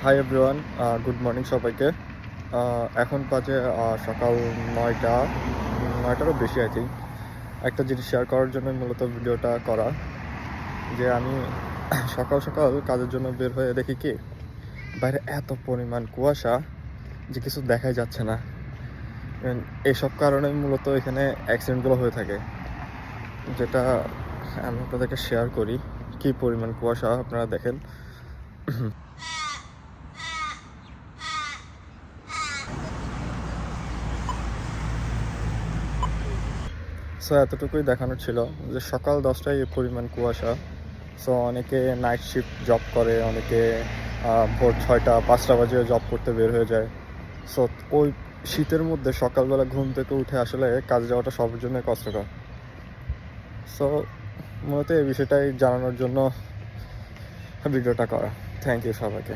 Hi everyone, good morning সবাইকে। এখন বাজে সকাল ৯টারও বেশি আই থিঙ্ক। একটা জিনিস শেয়ার করার জন্য মূলত ভিডিওটা করা, যে আমি সকাল সকাল কাজের জন্য বের হয়ে দেখি কি বাইরে এত পরিমাণ কুয়াশা যে কিছু দেখাই যাচ্ছে না। এইসব কারণে মূলত এখানে অ্যাক্সিডেন্টগুলো হয়ে থাকে, যেটা আমি আপনাদেরকে শেয়ার করি। কি পরিমাণ কুয়াশা আপনারা দেখেন। সো এতটুকুই দেখানোর ছিল যে সকাল 10টায় এই পরিমাণ কুয়াশা। সো অনেকে নাইট শিফট জব করে, অনেকে ভোর 6টা 5টা বাজে জব করতে বের হয়ে যায়। সো ওই শীতের মধ্যে সকালবেলা ঘুম থেকে উঠে আসলে কাজে যাওয়াটা সবার জন্য কষ্টকর। সো মূলত এই বিষয়টাই জানানোর জন্য ভিডিওটা করা। থ্যাংক ইউ সবাইকে।